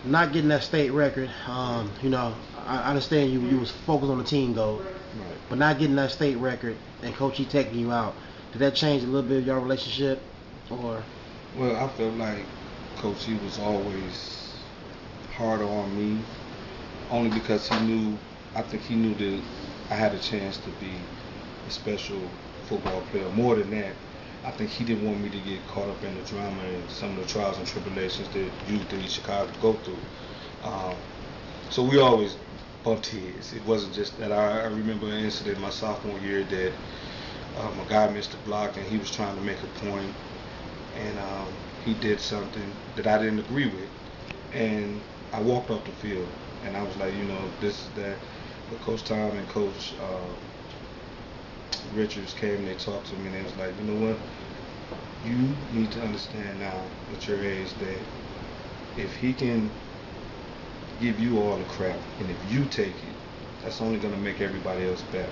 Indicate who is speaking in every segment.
Speaker 1: not getting that state record, I understand you was focused on the team goal,
Speaker 2: Right.
Speaker 1: but not getting that state record and Coach E taking you out, did that change a little bit of your relationship, or?
Speaker 2: Well, I felt like Coach E was always harder on me, only because I think he knew that I had a chance to be a special football player. More than that, I think he didn't want me to get caught up in the drama and some of the trials and tribulations that youth in Chicago go through. Um, so we always bumped heads. It wasn't just that. I remember an incident my sophomore year that a guy missed a block and he was trying to make a point, and he did something that I didn't agree with, and I walked off the field, and I was like, this is that. But Coach Tom and Coach Richards came and they talked to me, and they was like, you know what, you need to understand now at your age that if he can give you all the crap, and if you take it, that's only going to make everybody else better.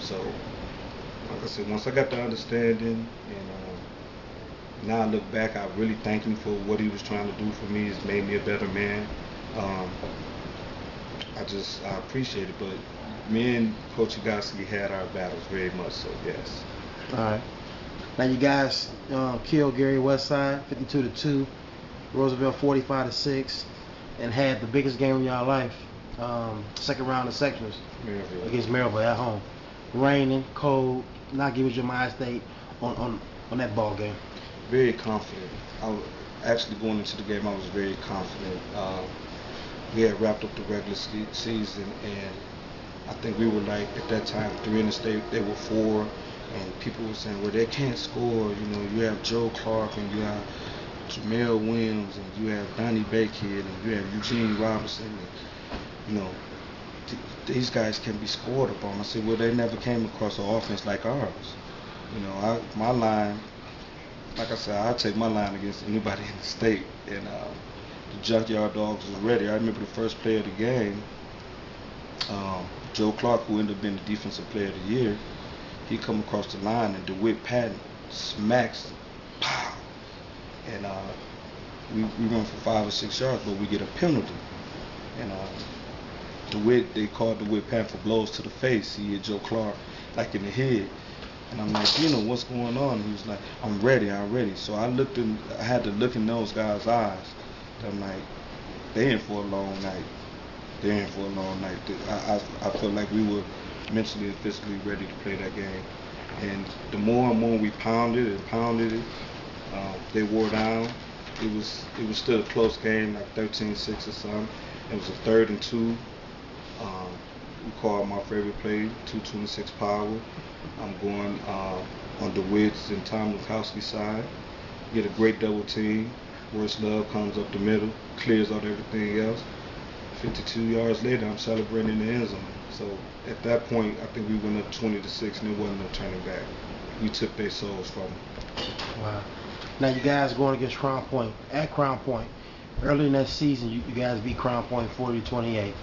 Speaker 2: So, like I said, once I got the understanding, and now I look back, I really thank him for what he was trying to do for me. It's made me a better man. Um, I appreciate it. But me and Coach Higaski had our battles very much so, yes.
Speaker 1: All right. Now you guys killed Gary Westside 52-2, Roosevelt 45-6, and had the biggest game of y'all life, second round of sectionals against Maryville at home. Raining, cold, not giving your mind state on that ball game.
Speaker 2: Very confident. Actually going into the game, I was very confident. We had wrapped up the regular season, and I think we were like at that time 3 in the state. They were 4, and people were saying, well, they can't score. You have Joe Clark, and you have Jamel Williams, and you have Donnie Bakehead, and you have Eugene Robinson. And, these guys can be scored upon. I said, well, they never came across an offense like ours. My line, like I said, I'll take my line against anybody in the state. And the Junkyard Dogs was ready. I remember the first play of the game, Joe Clark, who ended up being the defensive player of the year, he come across the line, and DeWitt Patton smacks him. Pow! And we run for 5 or 6 yards, but we get a penalty. And they called DeWitt Patton for blows to the face. He hit Joe Clark like in the head. And I'm like, what's going on? And he was like, I'm ready. So I had to look in those guys' eyes. I'm like, they in for a long night. I felt like we were mentally and physically ready to play that game. And the more and more we pounded it, they wore down. It was still a close game, like 13-6 or something. It was a 3rd and 2. We called my favorite play, 226 power. I'm going on DeWitt's and Tom Lukowski's side. Get a great double team. Worst Love comes up the middle, clears out everything else. 52 yards later, I'm celebrating in the end zone. So at that point, I think we went up 20-6, and there wasn't no turning back. We took their souls from them.
Speaker 1: Wow. Now you guys going against Crown Point at Crown Point. Early in that season, you guys beat Crown Point 40-28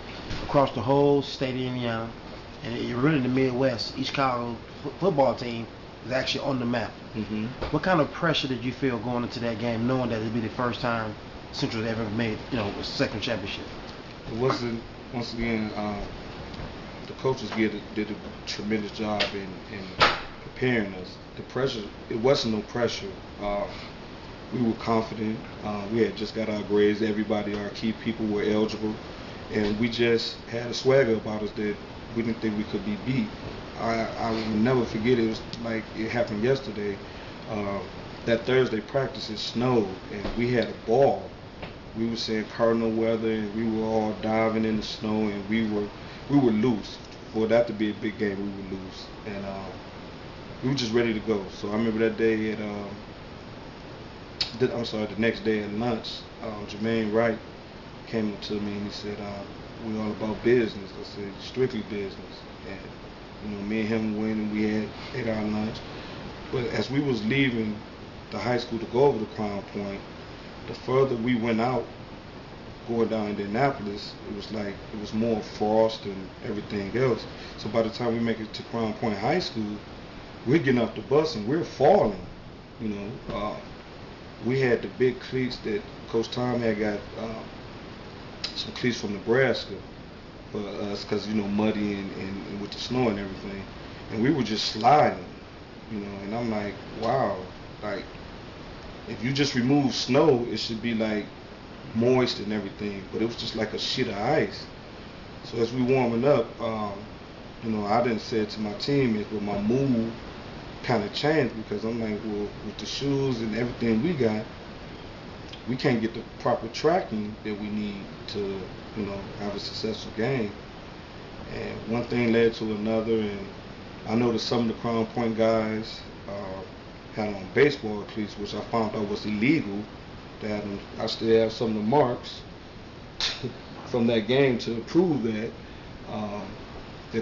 Speaker 1: across the whole state of Indiana, and you're really in the Midwest. Each Chicago football team is actually on the map.
Speaker 2: Mm-hmm.
Speaker 1: What kind of pressure did you feel going into that game, knowing that it'd be the first time Central ever made, a second championship?
Speaker 2: It wasn't. Once again, the coaches did a tremendous job in preparing us. The pressure, it wasn't no pressure. We were confident. We had just got our grades. Everybody, our key people, were eligible, and we just had a swagger about us that we didn't think we could be beat. I will never forget. It was like it happened yesterday. That Thursday practice, it snowed, and we had a ball. We were saying cardinal weather, and we were all diving in the snow, and we were loose. For that to be a big game, we were loose, and we were just ready to go. So I remember that day the next day at lunch, Jermaine Wright came up to me and he said, "We're all about business." I said, "Strictly business." And me and him went and we ate our lunch. But as we was leaving the high school to go over to Crown Point, the further we went out, going down Indianapolis, it was more frost and everything else. So by the time we make it to Crown Point High School, we're getting off the bus and we're falling. We had the big cleats that Coach Tom had got some cleats from Nebraska for us because, you know, muddy and with the snow and everything. And we were just sliding, you know, and I'm like, wow, like, if you just remove snow, it should be like moist and everything, but it was just like a sheet of ice. So as we warming up, you know, I didn't say it to my teammates, but my mood kind of changed because I'm like, well, with the shoes and everything we got, we can't get the proper tracking that we need to, you know, have a successful game. And one thing led to another, and I noticed some of the Crown Point guys had on baseball cleats, which I found out was illegal. That I still have some of the marks from that game to prove that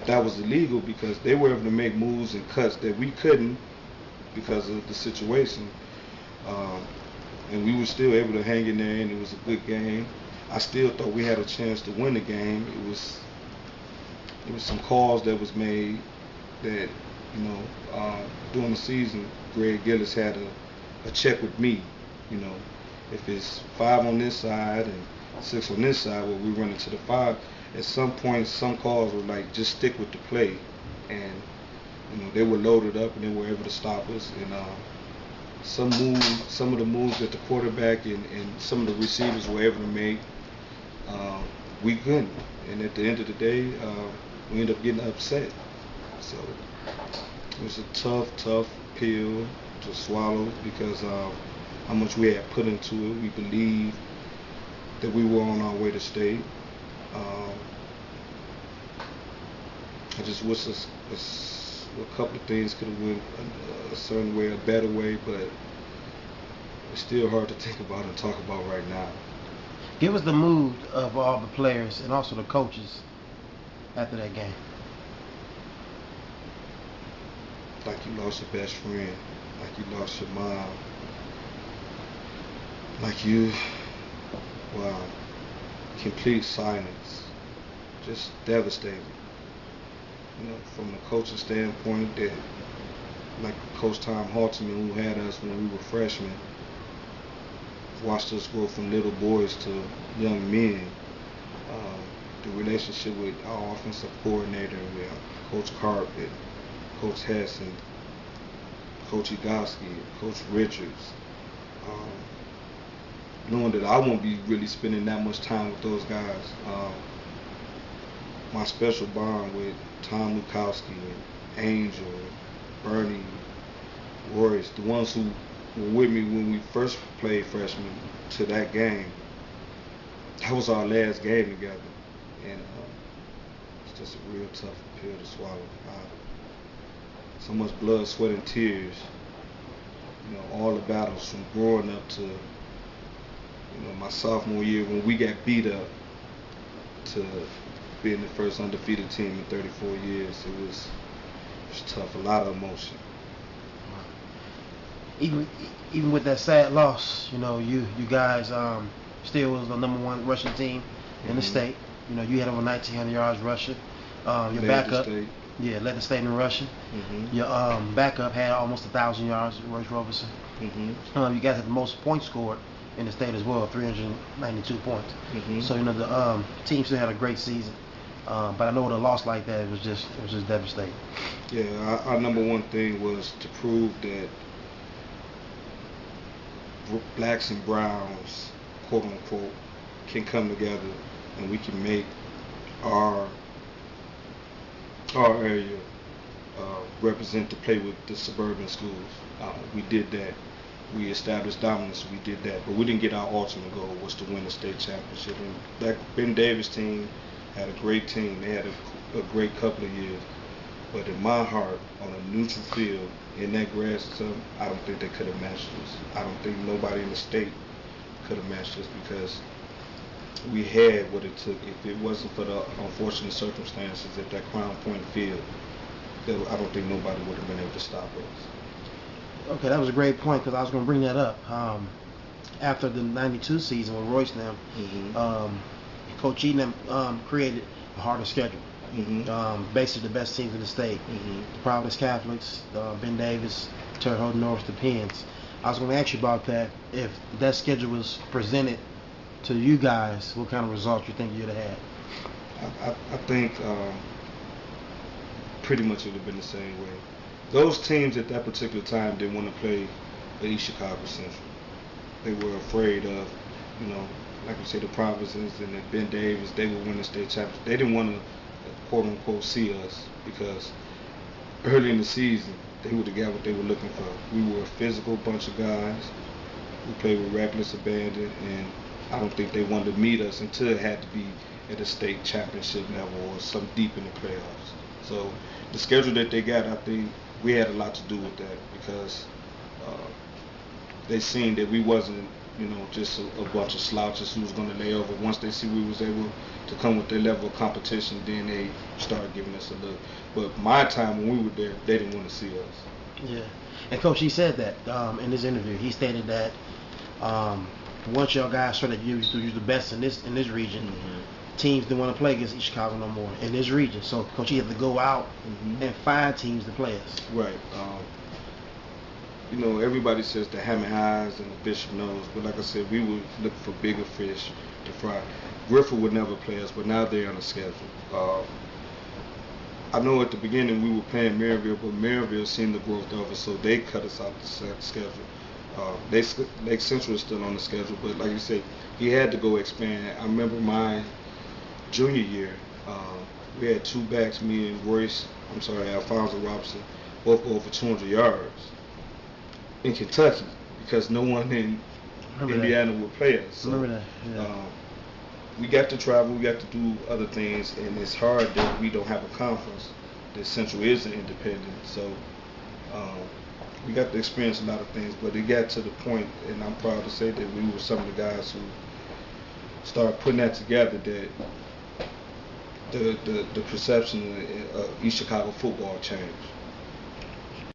Speaker 2: that was illegal because they were able to make moves and cuts that we couldn't because of the situation. And we were still able to hang in there, and it was a good game. I still thought we had a chance to win the game. It was some calls that was made that, you know, during the season, Greg Gillis had a check with me, you know. If it's 5 on this side and 6 on this side, where we run into the 5, at some point, some calls were like, just stick with the play. And, you know, they were loaded up and they were able to stop us. And some of the moves that the quarterback and some of the receivers were able to make, we couldn't. And at the end of the day, we ended up getting upset. So it was a tough pill to swallow because how much we had put into it. We believed that we were on our way to state. I just wish a couple of things could have went a certain way, a better way, but it's still hard to think about and talk about right now.
Speaker 1: Give us the mood of all the players and also the coaches after that game.
Speaker 2: Like you lost your best friend, like you lost your mom, like you, wow, complete silence, just devastating. You know, from the coaching standpoint, that like Coach Tom Halterman, who had us when we were freshmen, watched us grow from little boys to young men. The relationship with our offensive coordinator, with Coach Carp, and Coach Hess, and Coach Egoski, Coach Richards. Knowing that I won't be really spending that much time with those guys. My special bond with Tom Lukowski and Angel, Bernie, Royce, the ones who were with me when we first played freshman to that game. That was our last game together. And it's just a real tough pill to swallow. So much blood, sweat, and tears. You know, all the battles from growing up to, you know, my sophomore year when we got beat up to being the first undefeated team in 34 years. It was tough, a lot of emotion.
Speaker 1: Even with that sad loss, you know, you guys still was the #1 rushing team in the state. You know, you had over 1,900 yards rushing. Your backup, led the state in rushing. Your backup had almost 1,000 yards, Royce Roberson. You guys had the most points scored in the state as well, 392 points. So, you know, the team still had a great season. But I know with a loss like that, it was just devastating.
Speaker 2: Yeah, our #1 thing was to prove that blacks and browns, quote unquote, can come together and we can make our area represent to play with the suburban schools. We did that. We established dominance. We did that, but we didn't get our ultimate goal, was to win the state championship. And that Ben Davis team had a great team. They had a great couple of years. But in my heart, on a neutral field, in that grass or something, I don't think they could have matched us. I don't think nobody in the state could have matched us because we had what it took. If it wasn't for the unfortunate circumstances at that Crown Point field, I don't think nobody would have been able to stop us.
Speaker 1: Okay, that was a great point because I was going to bring that up. After the '92 season with Royce and them, Coach Eaton created a harder schedule. Basically the best teams in the state. The Providence Catholics, Ben Davis, Terre Haute North, the Penns. I was going to ask you about that. If that schedule was presented to you guys, what kind of results you think you'd have had?
Speaker 2: I think pretty much it would have been the same way. Those teams at that particular time didn't want to play the East Chicago Central. They were afraid of, like you say, the Provincers and the Ben Davis. They were winning state championships. They didn't want to, quote unquote, see us because early in the season they would have got what they were looking for. We were a physical bunch of guys who played with reckless abandon, and I don't think they wanted to meet us until it had to be at a state championship level or some deep in the playoffs. So the schedule that they got, I think we had a lot to do with that because they seen that we wasn't, just a bunch of slouches who was going to lay over. Once they see we was able to come with their level of competition, then they started giving us a look. But my time when we were there, they didn't want to see us.
Speaker 1: Yeah, and Coach, he said that in his interview. He stated that once y'all guys started you're the best in this region, teams didn't want to play against East Chicago no more in this region. So Coach, he had to go out and find teams to play us.
Speaker 2: Right. Everybody says the Hammond Highs and the Bishop Nose, but like I said, we were looking for bigger fish to fry. Griffith would never play us, but now they're on the schedule. I know at the beginning we were playing Maryville, but Maryville seen the growth of it, so they cut us out the schedule. Lake Central is still on the schedule, but like you said, he had to go expand. I remember my junior year, we had two backs, me and Alfonso Robinson, both go over 200 yards in Kentucky because no one in Indiana would play us. So,
Speaker 1: remember that. Yeah.
Speaker 2: We got to travel, we got to do other things, and it's hard that we don't have a conference. That Central is an independent, so we got to experience a lot of things. But it got to the point, and I'm proud to say that we were some of the guys who started putting that together. That the perception of East Chicago football changed.